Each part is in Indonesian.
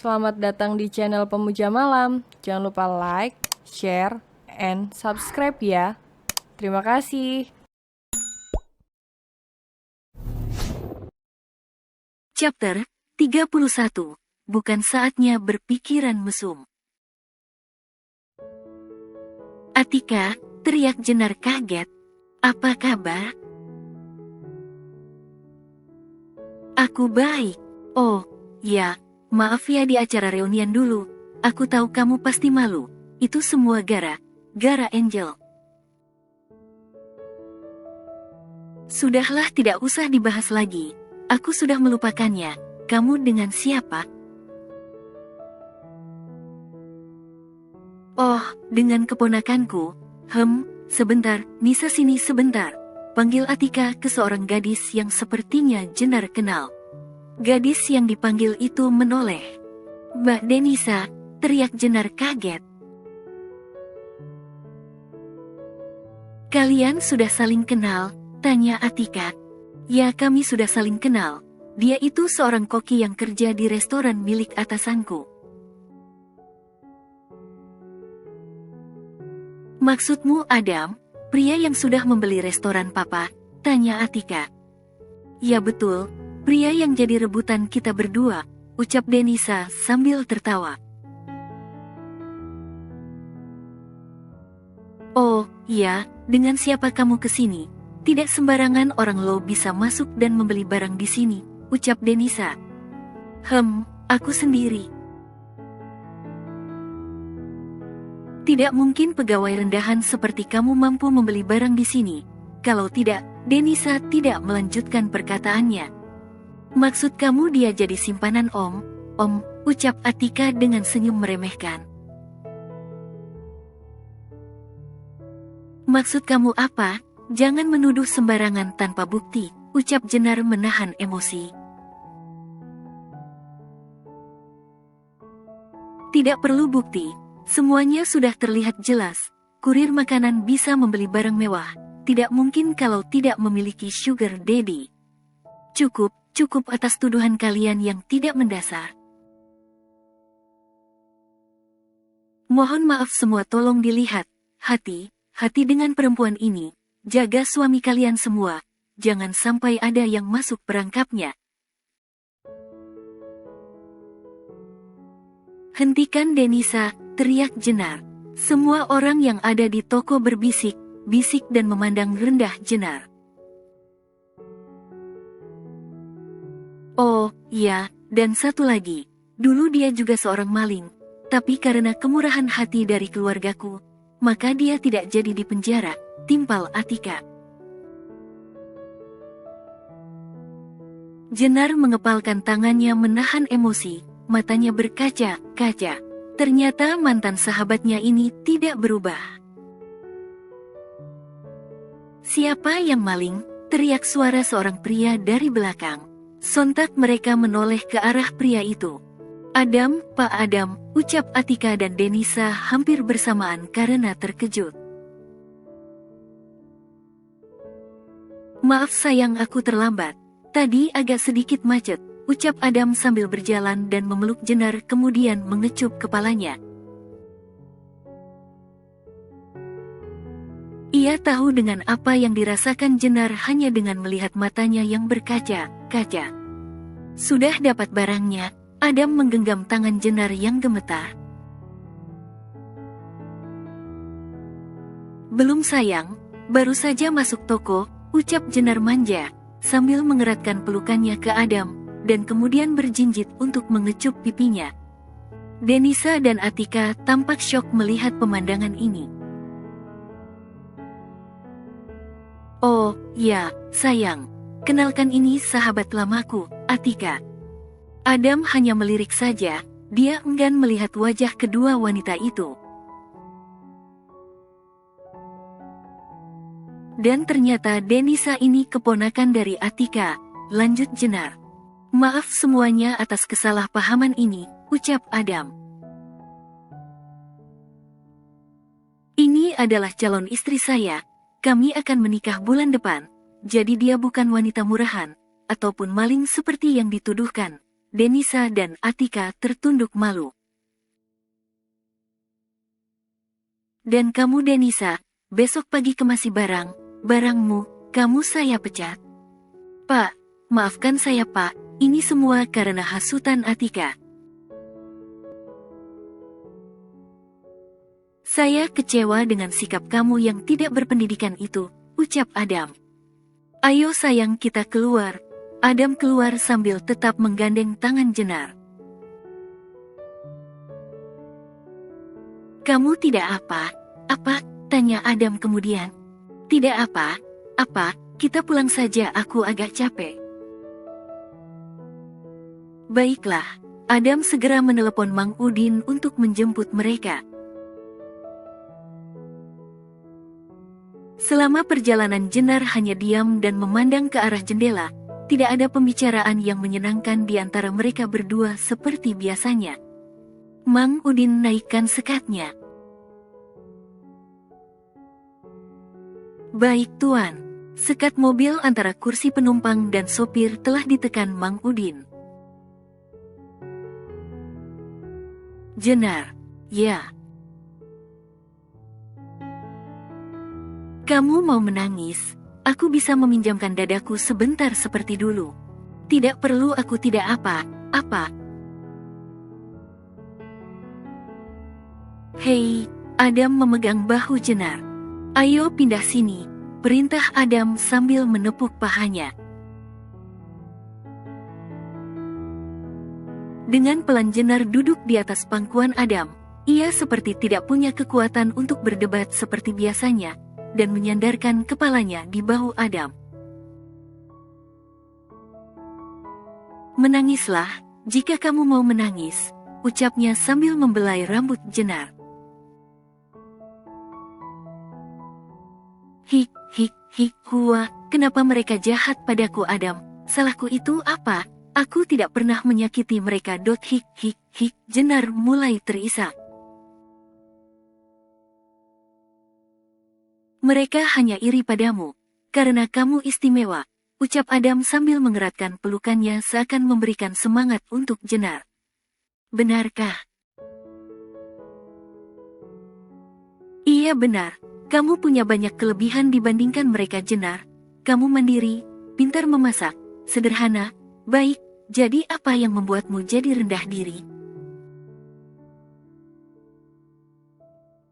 Selamat datang di channel Pemuja Malam. Jangan lupa like, share, and subscribe ya. Terima kasih. Chapter 31. Bukan saatnya berpikiran mesum. Atika, teriak Jenar kaget. Apa kabar? Aku baik. Oh, ya, maaf ya di acara reunian dulu. Aku tahu kamu pasti malu. Itu semua gara Angel. Sudahlah, tidak usah dibahas lagi. Aku sudah melupakannya. Kamu dengan siapa? Oh, dengan keponakanku. Sebentar, Nisa sini sebentar. Panggil Atika ke seorang gadis yang sepertinya Jenar kenal. Gadis yang dipanggil itu menoleh. Mbak Denisa, teriak Jenar kaget. Kalian sudah saling kenal? Tanya Atika. Ya, kami sudah saling kenal. Dia itu seorang koki yang kerja di restoran milik atasanku. Maksudmu Adam, pria yang sudah membeli restoran papa? Tanya Atika. Ya betul, pria yang jadi rebutan kita berdua, ucap Denisa sambil tertawa. Oh, iya, dengan siapa kamu kesini? Tidak sembarangan orang lo bisa masuk dan membeli barang di sini, ucap Denisa. Aku sendiri. Tidak mungkin pegawai rendahan seperti kamu mampu membeli barang di sini. Kalau tidak, Denisa tidak melanjutkan perkataannya. Maksud kamu dia jadi simpanan Om, ucap Atika dengan senyum meremehkan. Maksud kamu apa? Jangan menuduh sembarangan tanpa bukti, ucap Jenar menahan emosi. Tidak perlu bukti, semuanya sudah terlihat jelas. Kurir makanan bisa membeli barang mewah, tidak mungkin kalau tidak memiliki sugar daddy. Cukup atas tuduhan kalian yang tidak mendasar. Mohon maaf semua, tolong dilihat, hati dengan perempuan ini. Jaga suami kalian semua, jangan sampai ada yang masuk perangkapnya. Hentikan Denisa, teriak Jenar. Semua orang yang ada di toko berbisik dan memandang rendah Jenar. Oh, ya, dan satu lagi. Dulu dia juga seorang maling, tapi karena kemurahan hati dari keluargaku, maka dia tidak jadi dipenjara, timpal Atika. Jenar mengepalkan tangannya menahan emosi, matanya berkaca-kaca. Ternyata mantan sahabatnya ini tidak berubah. Siapa yang maling? Teriak suara seorang pria dari belakang. Sontak mereka menoleh ke arah pria itu. Adam, Pak Adam, ucap Atika dan Denisa hampir bersamaan karena terkejut. Maaf sayang, aku terlambat. Tadi agak sedikit macet, ucap Adam sambil berjalan dan memeluk Jenar kemudian mengecup kepalanya. Ia tahu dengan apa yang dirasakan Jenar hanya dengan melihat matanya yang berkaca-kaca. Sudah dapat barangnya, Adam menggenggam tangan Jenar yang gemetar. Belum sayang, baru saja masuk toko, ucap Jenar manja, sambil mengeratkan pelukannya ke Adam, dan kemudian berjinjit untuk mengecup pipinya. Denisa dan Atika tampak syok melihat pemandangan ini. Oh, ya, sayang. Kenalkan ini sahabat lamaku, Atika. Adam hanya melirik saja, dia enggan melihat wajah kedua wanita itu. Dan ternyata Denisa ini keponakan dari Atika, lanjut Jenar. Maaf semuanya atas kesalahpahaman ini, ucap Adam. Ini adalah calon istri saya, kami akan menikah bulan depan, jadi dia bukan wanita murahan, ataupun maling seperti yang dituduhkan. Denisa dan Atika tertunduk malu. Dan kamu Denisa, besok pagi kemasi barangmu, kamu saya pecat. Pak, maafkan saya Pak, ini semua karena hasutan Atika. Saya kecewa dengan sikap kamu yang tidak berpendidikan itu, ucap Adam. Ayo sayang kita keluar. Adam keluar sambil tetap menggandeng tangan Jenar. Kamu tidak apa? Apa? Tanya Adam kemudian. Tidak apa, kita pulang saja aku agak capek. Baiklah, Adam segera menelepon Mang Udin untuk menjemput mereka. Selama perjalanan Jenar hanya diam dan memandang ke arah jendela, tidak ada pembicaraan yang menyenangkan di antara mereka berdua seperti biasanya. Mang Udin naikkan sekatnya. Baik Tuan, sekat mobil antara kursi penumpang dan sopir telah ditekan Mang Udin. Jenar, ya. Kamu mau menangis? Aku bisa meminjamkan dadaku sebentar seperti dulu. Tidak perlu aku tidak apa. Hei, Adam memegang bahu Jenar. Ayo pindah sini, perintah Adam sambil menepuk pahanya. Dengan pelan Jenar duduk di atas pangkuan Adam. Ia seperti tidak punya kekuatan untuk berdebat seperti biasanya, dan menyandarkan kepalanya di bahu Adam. Menangislah, jika kamu mau menangis, ucapnya sambil membelai rambut Jenar. Hua, kenapa mereka jahat padaku Adam? Salahku itu apa? Aku tidak pernah menyakiti mereka. Jenar mulai terisak. Mereka hanya iri padamu, karena kamu istimewa, ucap Adam sambil mengeratkan pelukannya seakan memberikan semangat untuk Jenar. Benarkah? Iya benar, kamu punya banyak kelebihan dibandingkan mereka Jenar. Kamu mandiri, pintar memasak, sederhana, baik, jadi apa yang membuatmu jadi rendah diri?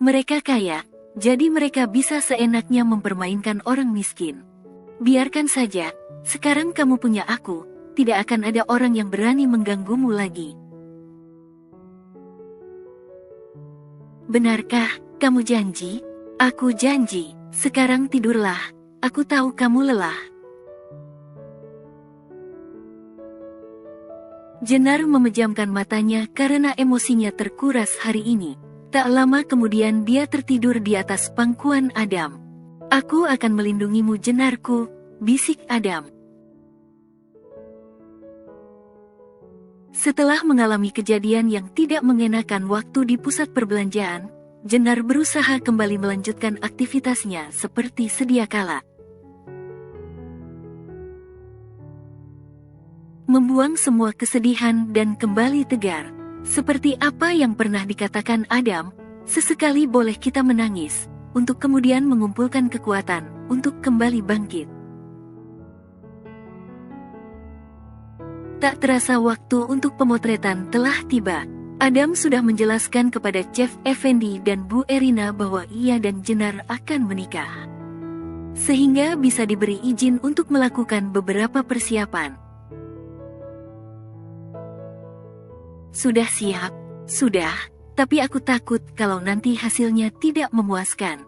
Mereka kaya. Jadi mereka bisa seenaknya mempermainkan orang miskin. Biarkan saja, sekarang kamu punya aku, tidak akan ada orang yang berani mengganggumu lagi. Benarkah, kamu janji? Aku janji, sekarang tidurlah, aku tahu kamu lelah. Jenar memejamkan matanya karena emosinya terkuras hari ini. Tak lama kemudian dia tertidur di atas pangkuan Adam. Aku akan melindungimu Jenarku, bisik Adam. Setelah mengalami kejadian yang tidak mengenakan waktu di pusat perbelanjaan, Jenar berusaha kembali melanjutkan aktivitasnya seperti sedia kala. Membuang semua kesedihan dan kembali tegar. Seperti apa yang pernah dikatakan Adam, sesekali boleh kita menangis, untuk kemudian mengumpulkan kekuatan, untuk kembali bangkit. Tak terasa waktu untuk pemotretan telah tiba. Adam sudah menjelaskan kepada Chef Effendi dan Bu Erina bahwa ia dan Jenar akan menikah. Sehingga bisa diberi izin untuk melakukan beberapa persiapan. Sudah siap? Sudah, tapi aku takut kalau nanti hasilnya tidak memuaskan.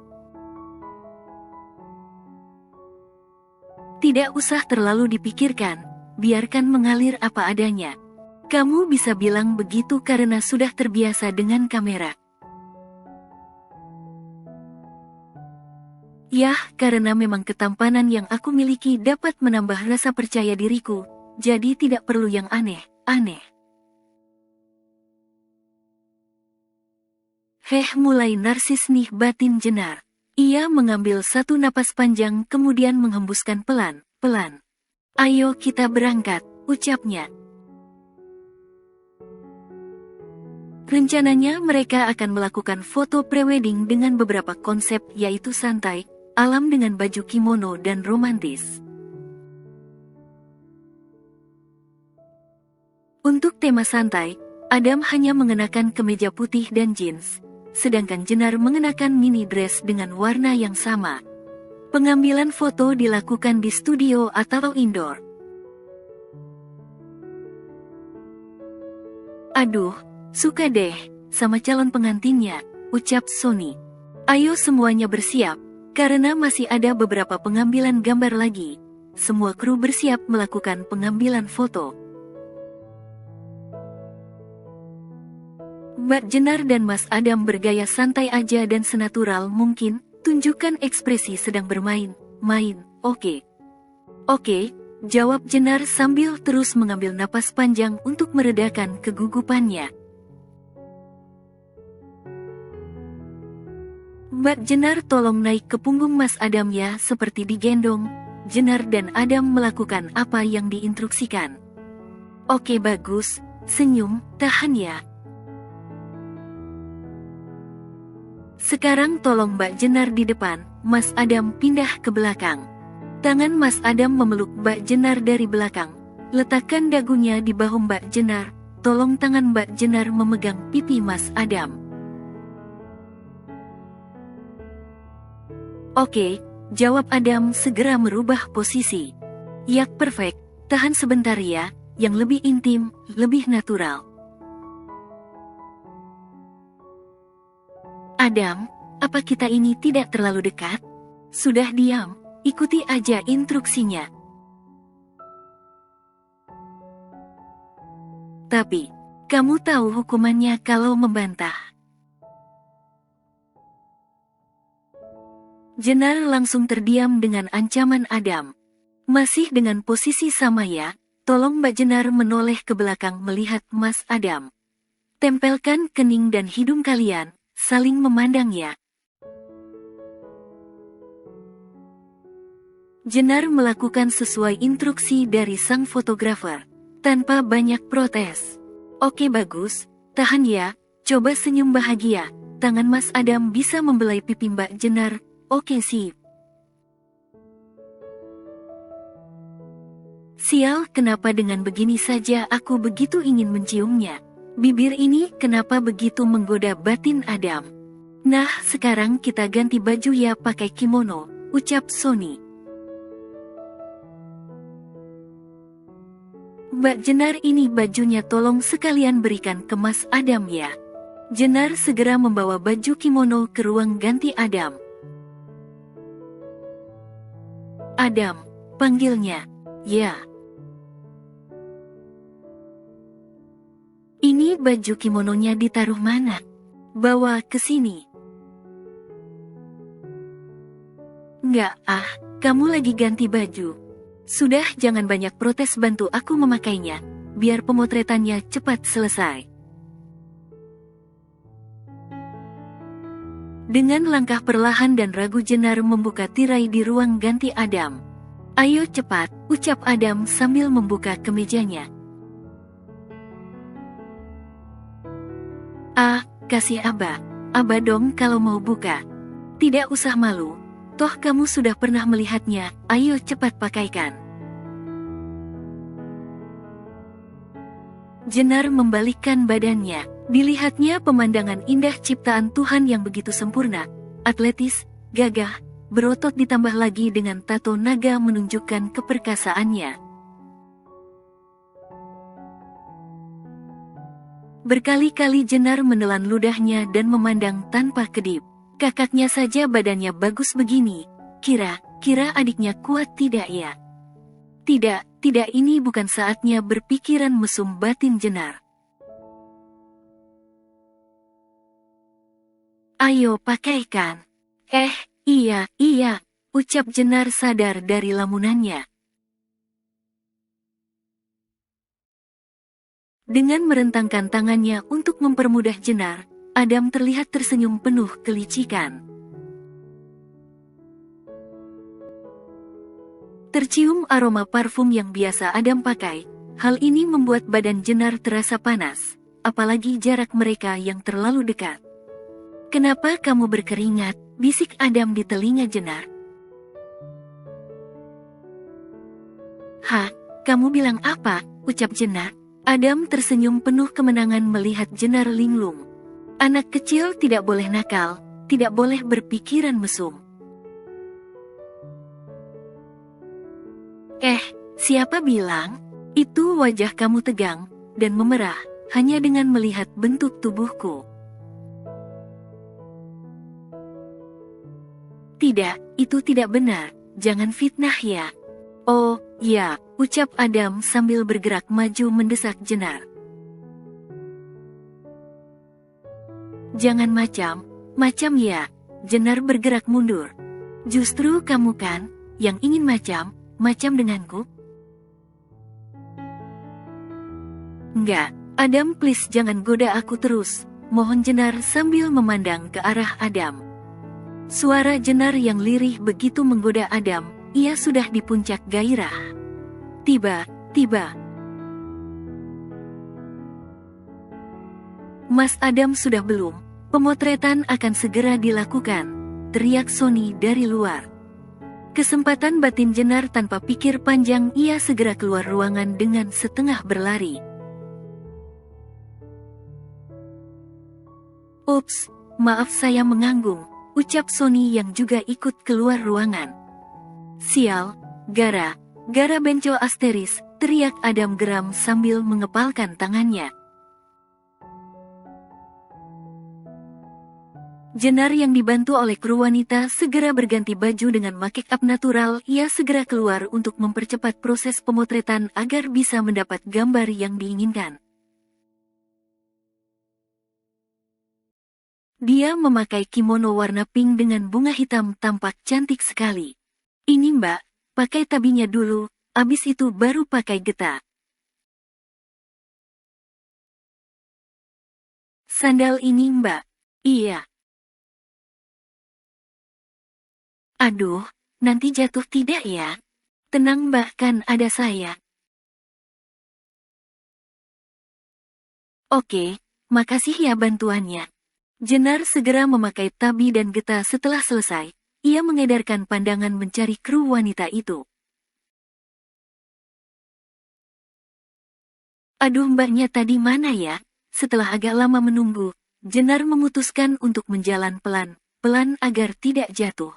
Tidak usah terlalu dipikirkan, biarkan mengalir apa adanya. Kamu bisa bilang begitu karena sudah terbiasa dengan kamera. Yah, karena memang ketampanan yang aku miliki dapat menambah rasa percaya diriku, jadi tidak perlu yang aneh-aneh. Mulai narsis nih batin Jenar. Ia mengambil satu napas panjang kemudian menghembuskan pelan-pelan. Ayo kita berangkat, ucapnya. Rencananya mereka akan melakukan foto prewedding dengan beberapa konsep yaitu santai, alam dengan baju kimono dan romantis. Untuk tema santai, Adam hanya mengenakan kemeja putih dan jeans, sedangkan Jenar mengenakan mini dress dengan warna yang sama. Pengambilan foto dilakukan di studio atau indoor. Aduh, suka deh sama calon pengantinnya, ucap Sony. Ayo semuanya bersiap, karena masih ada beberapa pengambilan gambar lagi. Semua kru bersiap melakukan pengambilan foto. Mbak Jenar dan Mas Adam bergaya santai aja dan senatural mungkin, tunjukkan ekspresi sedang bermain, oke. Oke, jawab Jenar sambil terus mengambil napas panjang untuk meredakan kegugupannya. Mbak Jenar tolong naik ke punggung Mas Adam ya, seperti digendong. Jenar dan Adam melakukan apa yang diinstruksikan. Oke bagus, senyum, tahan ya. Sekarang tolong Mbak Jenar di depan, Mas Adam pindah ke belakang. Tangan Mas Adam memeluk Mbak Jenar dari belakang. Letakkan dagunya di bahu Mbak Jenar, tolong tangan Mbak Jenar memegang pipi Mas Adam. Oke, jawab Adam segera merubah posisi. Yak perfect, tahan sebentar ya, yang lebih intim, lebih natural. Adam, apa kita ini tidak terlalu dekat? Sudah diam, ikuti aja instruksinya. Tapi, kamu tahu hukumannya kalau membantah. Jenar langsung terdiam dengan ancaman Adam. Masih dengan posisi sama ya, tolong Mbak Jenar menoleh ke belakang melihat Mas Adam. Tempelkan kening dan hidung kalian, saling memandang ya. Jenar melakukan sesuai instruksi dari sang fotografer, tanpa banyak protes. Oke bagus, tahan ya, coba senyum bahagia, tangan Mas Adam bisa membelai pipi Mbak Jenar, oke sip. Sial, kenapa dengan begini saja aku begitu ingin menciumnya. Bibir ini kenapa begitu menggoda batin Adam. Nah, sekarang kita ganti baju ya pakai kimono, ucap Sony. Mbak Jenar ini bajunya tolong sekalian berikan ke Mas Adam ya. Jenar segera membawa baju kimono ke ruang ganti Adam. Adam, panggilnya. Ya. Ini baju kimononya ditaruh mana? Bawa ke sini. Enggak, kamu lagi ganti baju. Sudah, jangan banyak protes, bantu aku memakainya, biar pemotretannya cepat selesai. Dengan langkah perlahan dan ragu Jenar membuka tirai di ruang ganti Adam. Ayo cepat, ucap Adam sambil membuka kemejanya. Kasih Aba dong kalau mau buka. Tidak usah malu, toh kamu sudah pernah melihatnya, ayo cepat pakaikan. Jenar membalikkan badannya, dilihatnya pemandangan indah ciptaan Tuhan yang begitu sempurna, atletis, gagah, berotot ditambah lagi dengan tato naga menunjukkan keperkasaannya. Berkali-kali Jenar menelan ludahnya dan memandang tanpa kedip. Kakaknya saja badannya bagus begini. Kira adiknya kuat tidak ya? Tidak, ini bukan saatnya berpikiran mesum batin Jenar. Ayo pakaikan. Iya, ucap Jenar sadar dari lamunannya. Dengan merentangkan tangannya untuk mempermudah Jenar, Adam terlihat tersenyum penuh kelicikan. Tercium aroma parfum yang biasa Adam pakai, hal ini membuat badan Jenar terasa panas. apalagi jarak mereka yang terlalu dekat. Kenapa kamu berkeringat? Bisik Adam di telinga Jenar. Hah, kamu bilang apa? Ucap Jenar. Adam tersenyum penuh kemenangan melihat Jenar linglung. Anak kecil tidak boleh nakal, tidak boleh berpikiran mesum. Siapa bilang? Itu wajah kamu tegang dan memerah hanya dengan melihat bentuk tubuhku. Tidak, itu tidak benar. Jangan fitnah ya. Oh, ya, ucap Adam sambil bergerak maju mendesak Jenar. Jangan macam ya. Jenar bergerak mundur. Justru kamu kan, yang ingin macam denganku? Enggak, Adam please jangan goda aku terus, mohon Jenar sambil memandang ke arah Adam. Suara Jenar yang lirih begitu menggoda Adam, ia sudah di puncak gairah. Tiba-tiba. Mas Adam sudah belum, pemotretan akan segera dilakukan, teriak Sony dari luar. Kesempatan batin Jenar tanpa pikir panjang ia segera keluar ruangan dengan setengah berlari. Ups, maaf saya menganggung, ucap Sony yang juga ikut keluar ruangan. Sial, gara benco asteris, teriak Adam geram sambil mengepalkan tangannya. Jenar yang dibantu oleh kru wanita segera berganti baju dengan make up natural, ia segera keluar untuk mempercepat proses pemotretan agar bisa mendapat gambar yang diinginkan. Dia memakai kimono warna pink dengan bunga hitam tampak cantik sekali. Ini mbak, pakai tabinya dulu, abis itu baru pakai getah. Sandal ini mbak. Iya. Aduh, nanti jatuh tidak ya? Tenang mbak kan ada saya. Oke, makasih ya bantuannya. Jenar segera memakai tabi dan getah setelah selesai, ia mengedarkan pandangan mencari kru wanita itu. Aduh mbaknya tadi mana ya? Setelah agak lama menunggu, Jenar memutuskan untuk menjalan pelan-pelan agar tidak jatuh.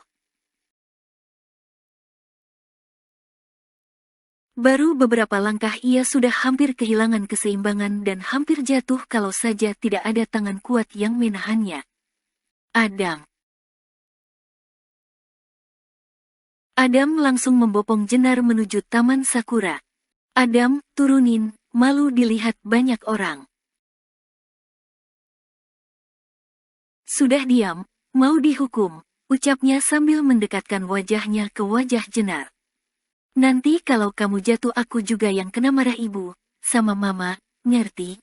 Baru beberapa langkah ia sudah hampir kehilangan keseimbangan dan hampir jatuh kalau saja tidak ada tangan kuat yang menahannya. Adam langsung membopong Jenar menuju Taman Sakura. Adam, turunin, malu dilihat banyak orang. Sudah diam, mau dihukum, ucapnya sambil mendekatkan wajahnya ke wajah Jenar. Nanti kalau kamu jatuh aku juga yang kena marah ibu, sama mama, ngerti?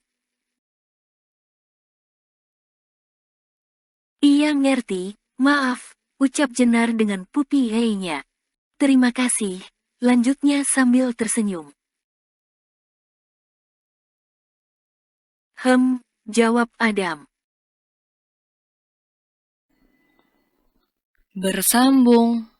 Iya ngerti, maaf, ucap Jenar dengan pupi hei-nya. Terima kasih, lanjutnya sambil tersenyum. Jawab Adam. Bersambung.